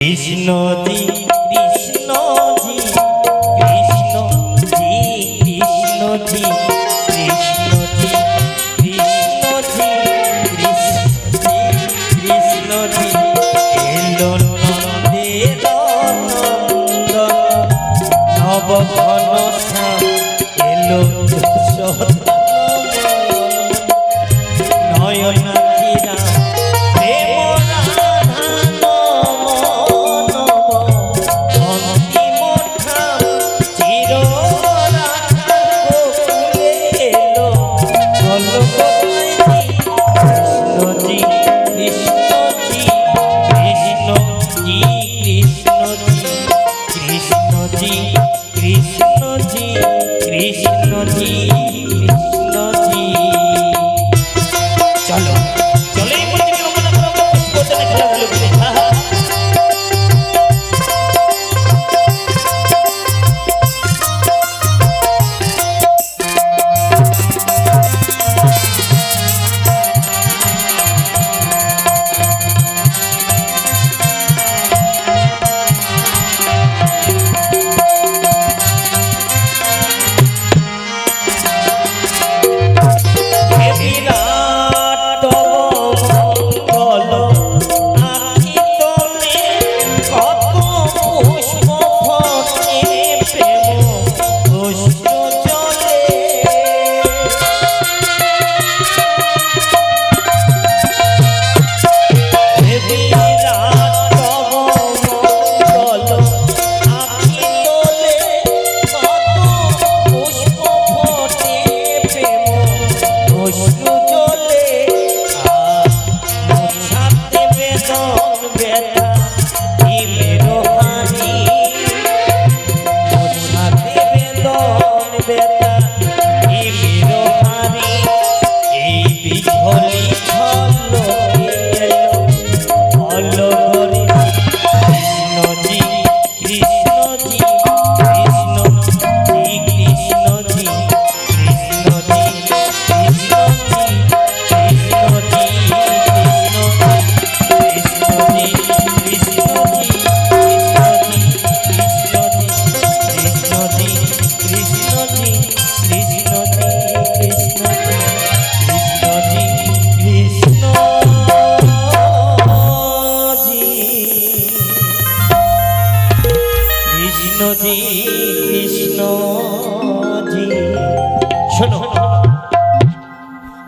কৃষ্ণ জি কৃষ্ণ জি কৃষ্ণ জি কৃষ্ণ জি কৃষ্ণ জি কৃষ্ণ জি কৃষ্ণ জি এলো নন্দের নন্দন নবঘন শ্যাম এলো যশোদা নয়নাক্ষীরা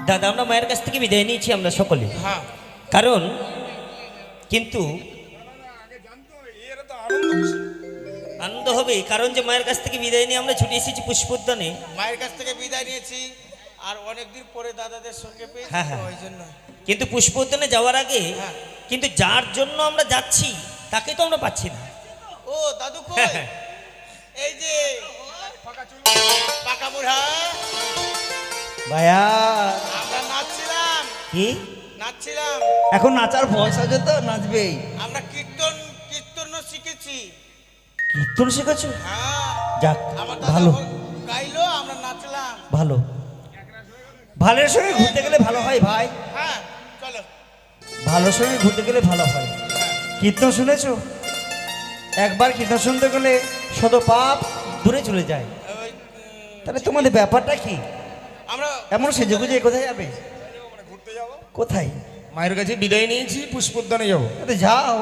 দাদা আমরা মায়ের কাছ থেকে বিদায় নিয়েছি আমরা সকলে, কারণ কিন্তু আনন্দ হবে, কারণ যে মায়ের কাছ থেকে বিদায় নিয়ে আমরা ছুটে এসেছি পুষ্পোদ্যানে। মায়ের কাছ থেকে বিদায় নিয়েছি আর অনেকদিন পরে দাদাদের সঙ্গে পেয়েছি, ওই জন্য। কিন্তু পুষ্পোদ্যানে যাওয়ার আগে কিন্তু যার জন্য আমরা যাচ্ছি তাকে তো আমরা পাচ্ছি না। ও দাদু কই? এই যে পাকা বুড়া ভাইয়া, আমরা নাচছিলাম। কি নাচছিলাম? এখন নাচার বয়স আছে তো, নাচবেই। আমরা কীর্তন শিখেছি। কীর্তন শিখেছো? হ্যাঁ। যাক, আমার ভালো। গাইলো, আমরা নাচলাম। ভালো। ভালোর সঙ্গে ঘুরতে গেলে ভালো হয় ভাই। হ্যাঁ চলো। ভালোর সঙ্গে ঘুরতে গেলে ভালো হয়। কীর্তন শুনেছো? একবার কীর্তন শুনতে গেলে শত পাপ দূরে চলে যায়। তাহলে তোমাদের ব্যাপারটা কি? আমরা এমন সেজে গুজে কোথায় যাবে? ঘুরতে যাবো। কোথায়? মায়ের কাছে বিদায় নিয়েছি, পুষ্পোদ্যানে যাবো। যাও।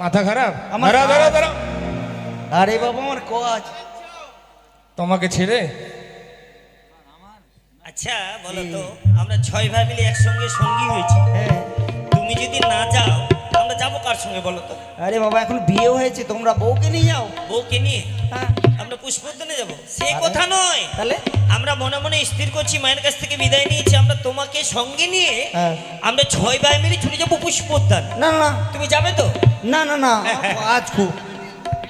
মাথা খারাপ? আমার দাঁড়া। আরে বাবা, আমার কাজ। তোমাকে ছেড়ে? আচ্ছা বলো তো, আমরা 6 ভাই মিলে একসঙ্গে সঙ্গী হয়েছি। হ্যাঁ। তুমি যদি না যাও আমরা যাবো কার সঙ্গে বলো তো? আরে বাবা, এখন বিয়ে হয়েছে, তোমরা বউকে নিয়ে যাও। বউকে নিয়ে? হ্যাঁ। আমরা পুষ্পোদ্যানে যাবো, সে কথা নয়। তাহলে আমরা মনে মনে স্থির করছি, মায়ের কাছ থেকে বিদায় নিয়েছি, আমরা তোমাকে সঙ্গে নিয়ে আমরা 6 ভাই মিলে ছুটে যাবো পুষ্পোদ্যান। না না, তুমি যাবে তো? না না না, আজ খুব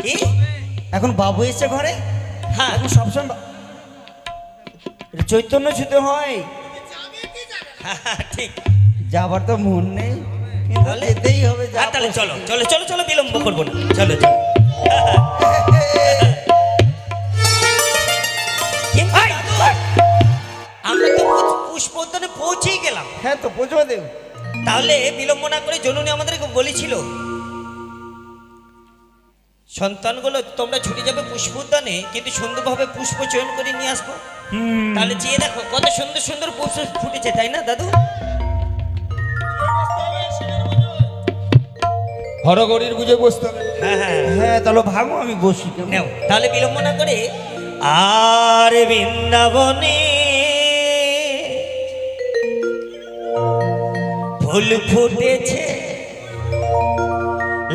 কি এখন বাবু এসছে ঘরে। হ্যাঁ, এখন সবসময় চৈতন্য ছুতে হয়। ঠিক, যাবার তো মন নেই, কিন্তু যেতেই হবে। তাহলে চলো চলো চলো চলো, বিলম্ব করবো না, চলো চলো। আমরা তো পুষ্পোদ্যানে পৌঁছেই গেলাম। হ্যাঁ তো পৌঁছবে দেব। তাহলে বিলম্ব না করে জননী আমাদেরকে বলেছিল সন্তানগুলো তোমরা ছুটে যাবে পুষ্প উদ্যানে, কিন্তু সুন্দরভাবে পুষ্প চয়ন করে নিয়ে আসবো। তাহলে চেয়ে দেখো কত সুন্দর সুন্দর পুষ্প ফুটেছে, তাই না দাদু? হরগড়ির গুজে বসতে হবে। হ্যাঁ হ্যাঁ হ্যাঁ তাহলে ভাগো, আমি বসি কেমন? নাও তাহলে বিলম্ব না করে। আর বৃন্দাবনে ফুল ফুটেছে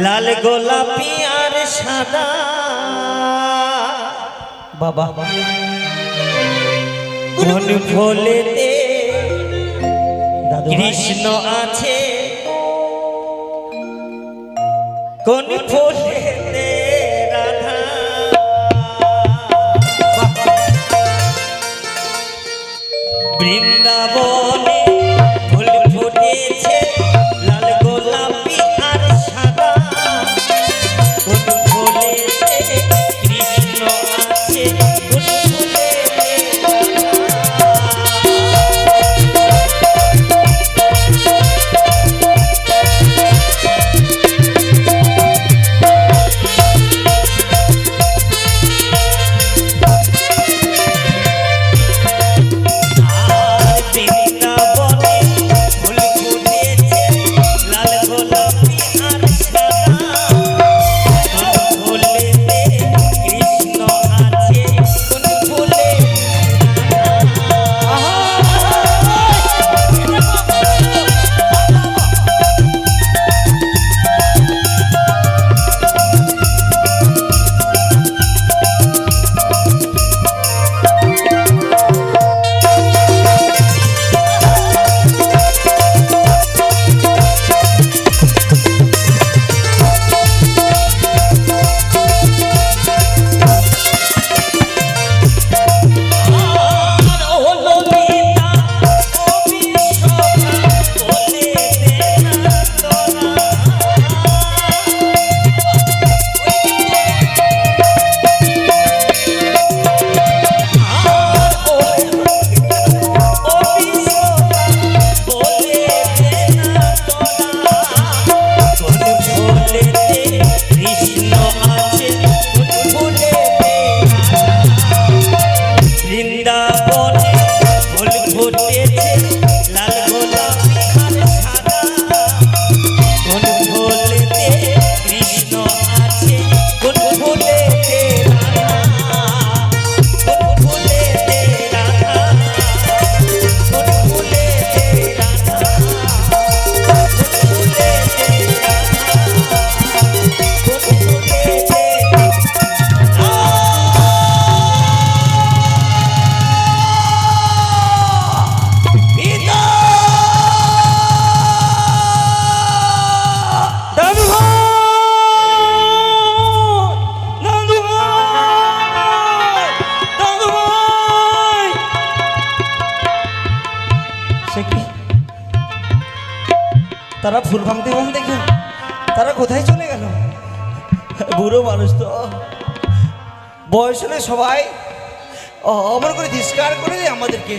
লাল গোলাপি আর সাদা, বাবা কোন ফুলেতে দাদু ভাই, কৃষ্ণ আছে, কোন ফুলেতে রাধা। বৃন্দাবনে ফুল ফুটেছে লাল গোলাপি আর সাদা, কোন ফুলেতে কৃষ্ণ আছে, কোন ফুলেতে আর বৃন্দাবনে ফুল ফুটেছে লাল গোলাপি আর সাদা, কোন ফুলেতে কৃষ্ণ আছে, কোন ফুলে আর ও ললিতা ও বিশ্বকা বলে দে না তোরা। আর ও ও বিশ্বকা বলে দে না তোরা, কোন ফুলেতে কৃষ্ণ আছে, কোন ফুলেতে বৃন্দাবনে ফুল ফুটেছে লাল গোলাপি আর সাদা, কোন ফুলেতে কৃষ্ণ আছে, কোন ফুলেতে রাধা, কোন ফুলেতে রাধা, কোন ফুলেতে রাধা, কোন ফুলেতে রাধা, কোন ফুলেতে দাদু ভাই, দাদু ভাই, দাদু ভাই। সে কি, তারা ফুল ভাঙতে ভাঙতে গেল, তারা কোথায় চলে গেল? বুড়ো মানুষ তো, বয়স হলে সবাই অমর করে তিরস্কার করে দেয় আমাদেরকে।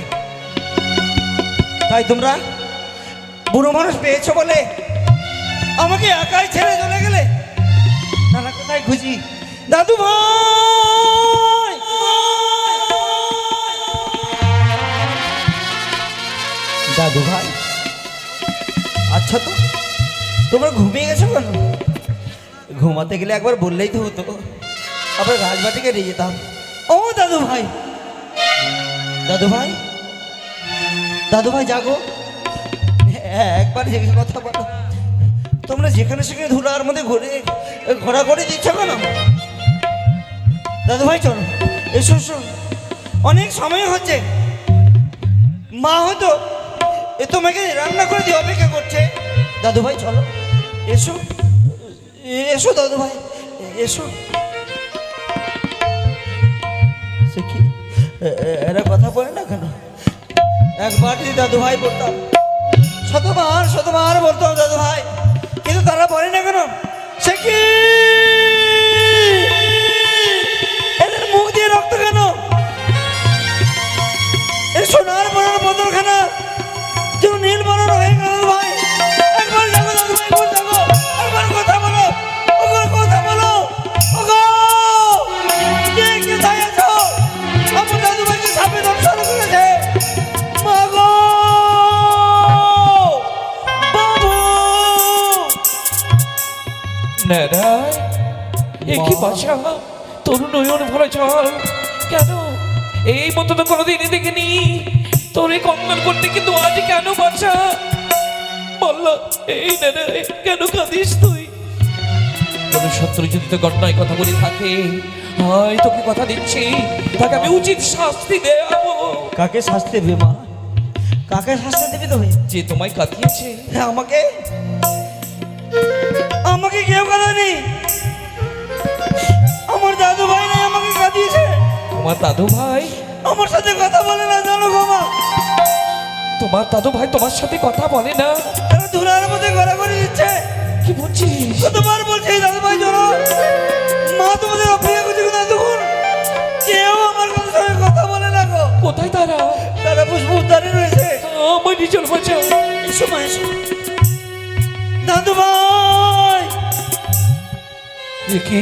তাই তোমরা বুড়ো মানুষ পেয়েছো বলে আমাকে একাই ছেড়ে চলে গেলে? নানা কোথায় খুঁজি? দাদু ভাই, দাদু ভাই, আচ্ছা তো তোমরা ঘুমিয়ে গেছো কেন? ঘুমাতে গেলে একবার বললেই তো হতো, আবার রাজবাটিকে নিয়ে যেতাম। ও দাদু ভাই, দাদু ভাই, দাদু ভাই জাগো, একবার জেগে কথা বলো। তোমরা যেখানে সেখানে ধুলার মধ্যে ঘোরা করে দিচ্ছ কেন? দাদু ভাই চলো, এসো এসো, অনেক সময় হচ্ছে। মা হয়তো এ তোমাকে রান্না করে দিয়ে অপেক্ষা করছে। দাদু ভাই চলো, এসো এসো দাদু ভাই, এসো। সে কি, এরা কথা বলে না কেন? একবার যদি দাদু ভাই বলতাম, শতবার শতবার বলতাম দাদু ভাই, কিন্তু তারা বলে না কেন? সে কি, এদের মুখ দিয়ে রক্ত কেন? এর সোনার বড়ার বদলখানা যেন নীল বড়ার হয়ে গেল। দাদু ভাই একবার দেখো, দাদু ভাই একবার দেখো, একবার কথা বলো, একবার কথা বলো, ওগো ভাই এ কি মা। বাসা তোর নয়ন ভরা জল কেন এই মতো তো কোনোদিন দেখিনি তোর এই কঙ্গন করতে কিন্তু আজ কেন বাসা বললো এই না রে, কেন কাঁদিস তুই কোন শত্রু যদি তো ঘটনায় কথা বলে থাকে হয় তোকে কথা দিচ্ছি তাকে আমি উচিত শাস্তি দেবো কাকে শাস্তি দেবে মা? কাকে শাস্তি দেবে তুমি? যে তোমায় কাঁদিয়েছে হ্যাঁ, আমাকে আমাকে কেউ কাঁদানি। আমার দাদু ভাই নাই আমাকে কাঁদিয়েছে। তোমার দাদু ভাই আমার সাথে কথা বলে না, জানো গো মা? তোমার দাদু ভাই তোমার সাথে কথা বলে না তারা ধুলার মধ্যে গড়াগড়ি দিচ্ছে। কি বলছিস কতবার বলছে এই দাদু ভাই চলো, মা তোমাদের অপেক্ষা করছে কিন্তু এতক্ষণ কেউ আমার সঙ্গে কথা বলে না গো। কোথায় তারা তারা পুষ্প উদ্ধারে রয়েছে। আমার নিজের বাঁচা এসো মা, এসো। দাদু ভাই, কি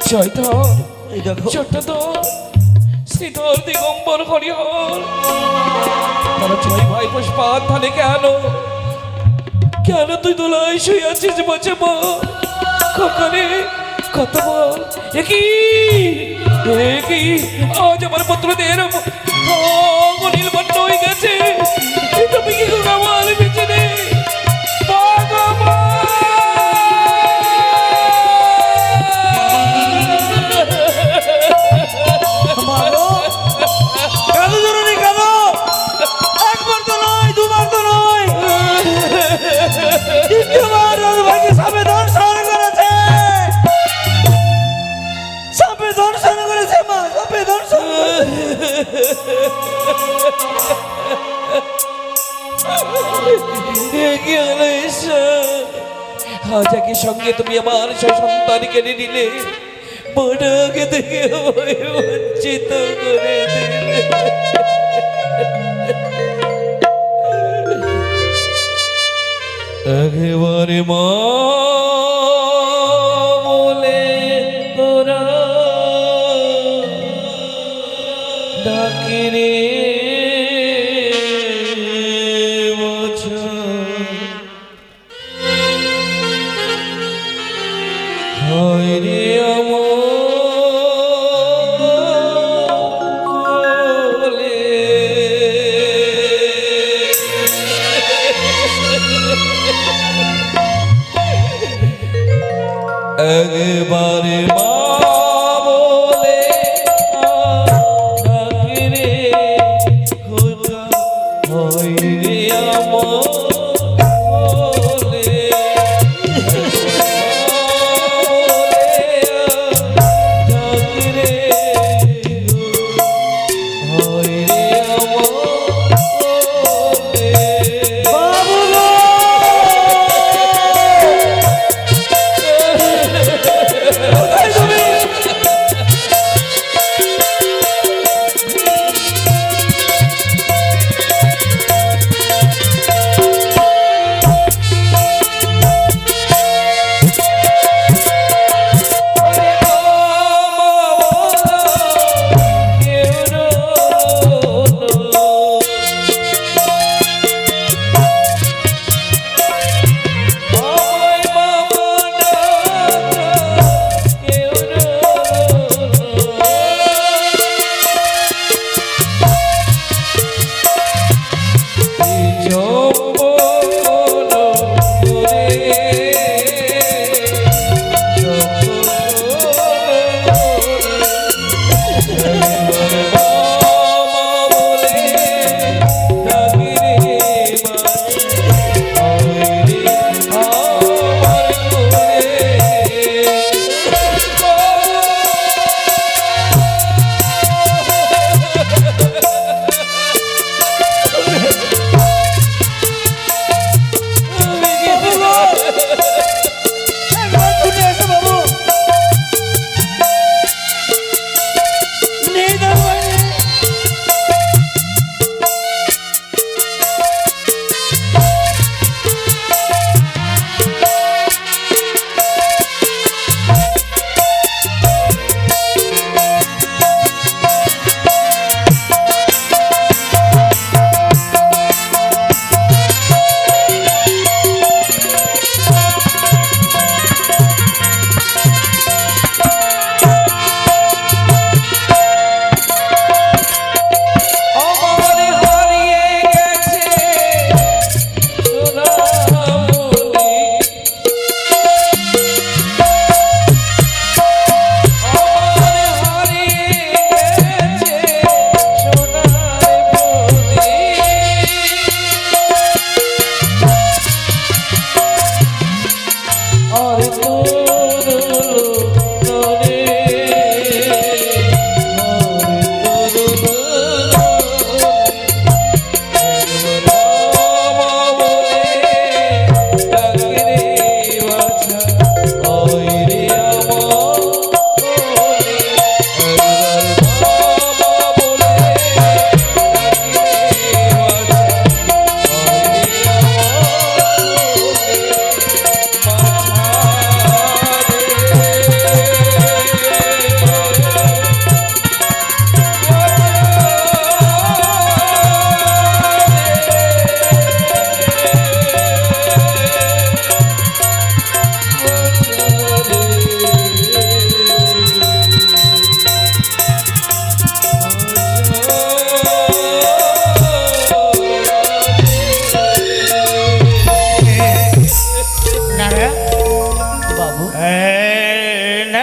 জয়ধর এই দেখো চট্টধর শ্রীধর দিগম্বর হরিহর তারা ছয় ভাই পুষ্পাত তাহলে কেন কেন তুই দোলাই শুয়ে আছিস বাঁচা মা কখনে কত বল একই আজ আমার পুত্রদের অনিল বন্ধ হয়ে গেছে তুমি কি করে আমার বেঁচে নেই মা গো, কাঁদো জননী কাঁদো। একবার তো নয়, দুবার তো নয়, দ্বিতীয়বার দাদু ভাইকে সাপে দর্শন করেছে। সাপে দর্শন করেছে মা, সাপে দর্শন আজ একই সঙ্গে তুমি আমার সেই সন্তান কেড়ে নিলে মনাকে থেকে আমায় বঞ্চিত করে দিলে একেবারে মা বলে তোরা ডাকে রে হয় রে আমলে একবারে মা বলে ডাকে রে খোদা হয় রে আমলে বাবু গো, কোথায় তুমি?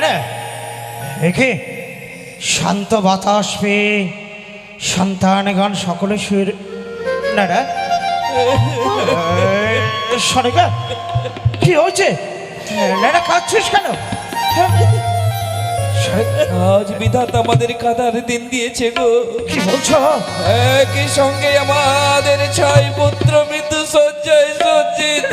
না একে শান্ত বাতাস পেয়ে সন্তানগণ সকলে শুয়ে না না সনিকা কি হয়েছে না কাঁদছিস কেন? আজ বিধাতা আমাদের কাদার দিন দিয়েছে গো। কি বলছো? একই সঙ্গে আমাদের 6 পুত্র মৃত্যু শয্যায় সজ্জিত।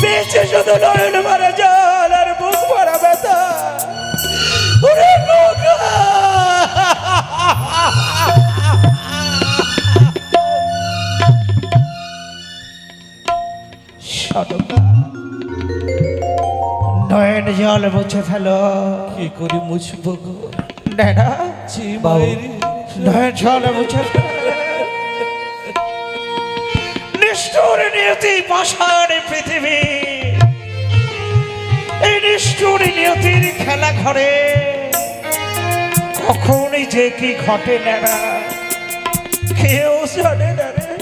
পেয়েছে শুধু নয়ন ভরা জল আর বুক ভরা ব্যথা। ওরে খোকা! সনকা, নয়ন জল মুছে ফেলো। কি করে মুছবো গো? নেনা ছি মায়ের নয়ন জল মুছে ফেলো। নিষ্ঠুর নিয়তি পাষাণ পৃথিবী, এই নিষ্ঠুর নিয়তির খেলা ঘরে কখনই যে কি ঘটে না কেউ জানে না রে।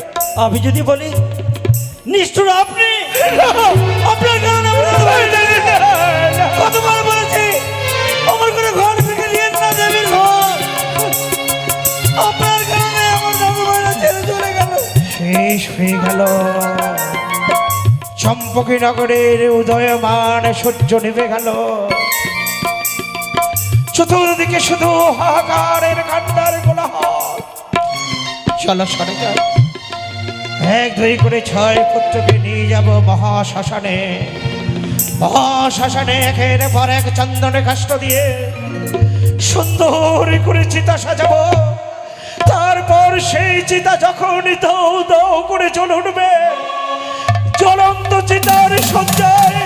আমি যদি বলি নিষ্ঠুর আপনি, আপনার কারণে কতবার বলেছি আমার কোনো ঘর থেকে নিয়ে না দেবীর ঘর, আপনার কারণে আমার দাদুমারা ছেড়ে চলে গেল। শেষ হয়ে গেল চম্পকী নগরের উদয়মান সূর্য নিভে গেল। চতুর্দিকে শুধু হাহাকারের কান্নার কোলাহল। চলো সরে যাও, 1-2 করে 6 পুত্রকে নিয়ে যাব মহাশ্মশানে। মহাশ্মশানে একের পর এক চন্দনে কাষ্ঠ দিয়ে সুন্দর করে চিতা সাজাবো। তারপর সেই চিতা যখন দৌ দৌ করে জ্বলে উঠবে, জ্বলন্ত চিতার সজ্জায়